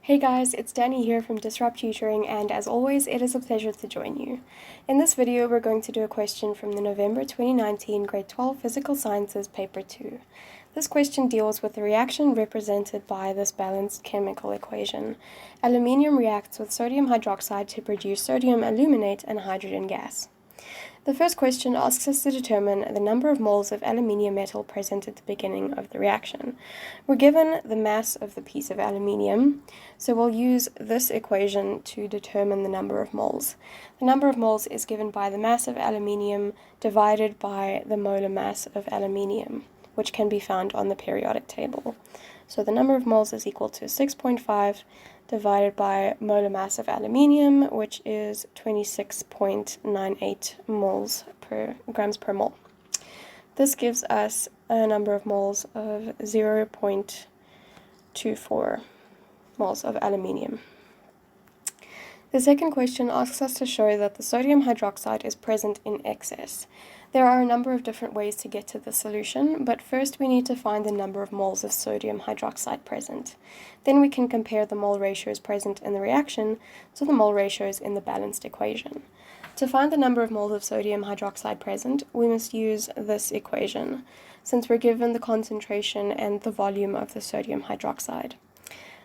Hey guys, it's Danny here from Disrupt Tutoring, and as always, it is a pleasure to join you. In this video, we're going to do a question from the November 2019 Grade 12 Physical Sciences Paper 2. This question deals with the reaction represented by this balanced chemical equation. Aluminium reacts with sodium hydroxide to produce sodium aluminate and hydrogen gas. The first question asks us to determine the number of moles of aluminium metal present at the beginning of the reaction. We're given the mass of the piece of aluminium, so we'll use this equation to determine the number of moles. The number of moles is given by the mass of aluminium divided by the molar mass of aluminium, which can be found on the periodic table. So the number of moles is equal to 6.5 divided by molar mass of aluminium, which is 26.98 grams per mole. This gives us a number of moles of 0.24 moles of aluminium. The second question asks us to show that the sodium hydroxide is present in excess. There are a number of different ways to get to the solution, but first we need to find the number of moles of sodium hydroxide present. Then we can compare the mole ratios present in the reaction to the mole ratios in the balanced equation. To find the number of moles of sodium hydroxide present, we must use this equation, since we're given the concentration and the volume of the sodium hydroxide.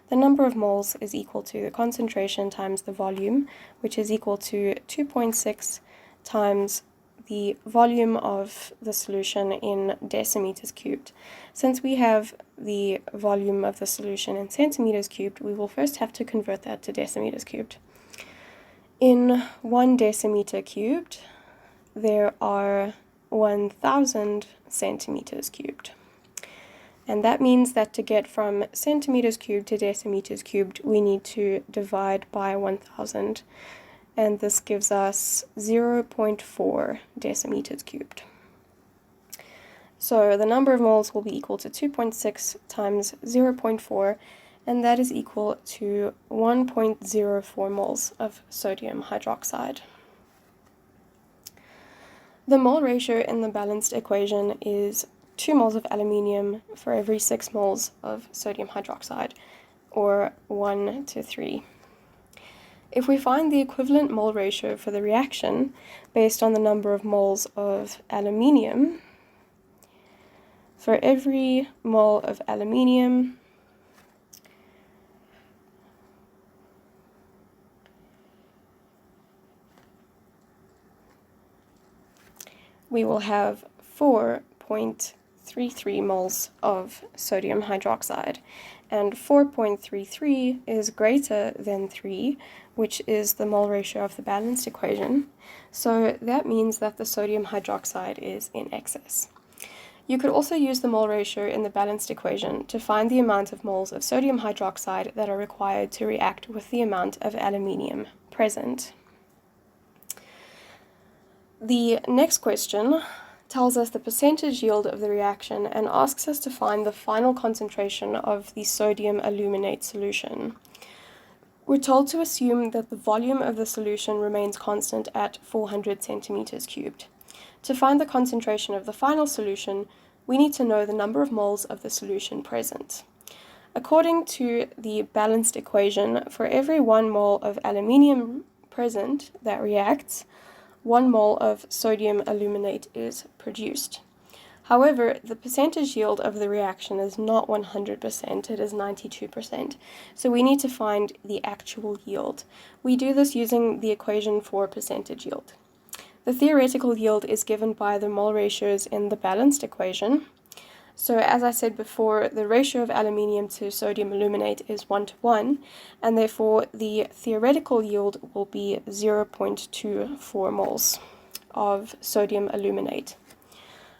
The number of moles is equal to the concentration times the volume, which is equal to 2.6 times the volume of the solution in decimeters cubed. Since we have the volume of the solution in centimeters cubed, we will first have to convert that to decimeters cubed. In 1 decimeter cubed, there are 1,000 centimeters cubed. And that means that to get from centimeters cubed to decimeters cubed, we need to divide by 1,000. And this gives us 0.4 decimeters cubed. So the number of moles will be equal to 2.6 times 0.4, and that is equal to 1.04 moles of sodium hydroxide. The mole ratio in the balanced equation is 2 moles of aluminium for every 6 moles of sodium hydroxide, or 1 to 3. If we find the equivalent mole ratio for the reaction based on the number of moles of aluminium, for every mole of aluminium, we will have 4.33 moles of sodium hydroxide, and 4.33 is greater than 3, which is the mole ratio of the balanced equation, so that means that the sodium hydroxide is in excess. You could also use the mole ratio in the balanced equation to find the amount of moles of sodium hydroxide that are required to react with the amount of aluminium present. The next question tells us the percentage yield of the reaction and asks us to find the final concentration of the sodium aluminate solution. We're told to assume that the volume of the solution remains constant at 400 centimeters cubed. To find the concentration of the final solution, we need to know the number of moles of the solution present. According to the balanced equation, for every 1 mole of aluminium present that reacts, 1 mole of sodium aluminate is produced. However, the percentage yield of the reaction is not 100%, it is 92%, so we need to find the actual yield. We do this using the equation for percentage yield. The theoretical yield is given by the mole ratios in the balanced equation. So as I said before, the ratio of aluminium to sodium aluminate is 1 to 1, and therefore the theoretical yield will be 0.24 moles of sodium aluminate.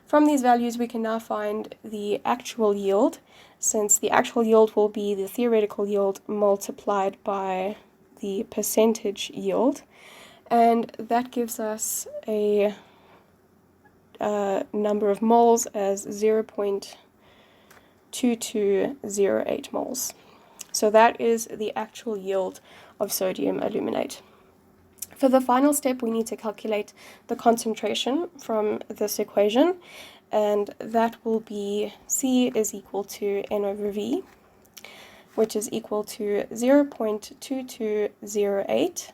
From these values, we can now find the actual yield, since the actual yield will be the theoretical yield multiplied by the percentage yield, and that gives us a number of moles as 0.2208 moles. So that is the actual yield of sodium aluminate. For the final step, we need to calculate the concentration from this equation, and that will be C is equal to N over V. which is equal to 0.2208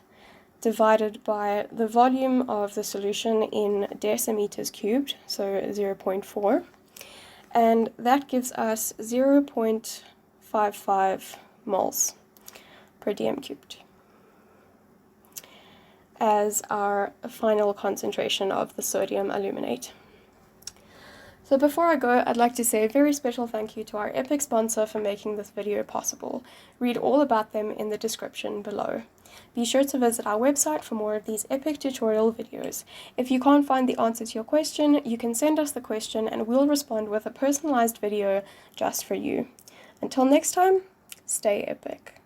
divided by the volume of the solution in decimeters cubed, so 0.4, and that gives us 0.55 moles per dm cubed as our final concentration of the sodium aluminate. So before I go, I'd like to say a very special thank you to our epic sponsor for making this video possible. Read all about them in the description below. Be sure to visit our website for more of these epic tutorial videos. If you can't find the answer to your question, you can send us the question and we'll respond with a personalized video just for you. Until next time, stay epic.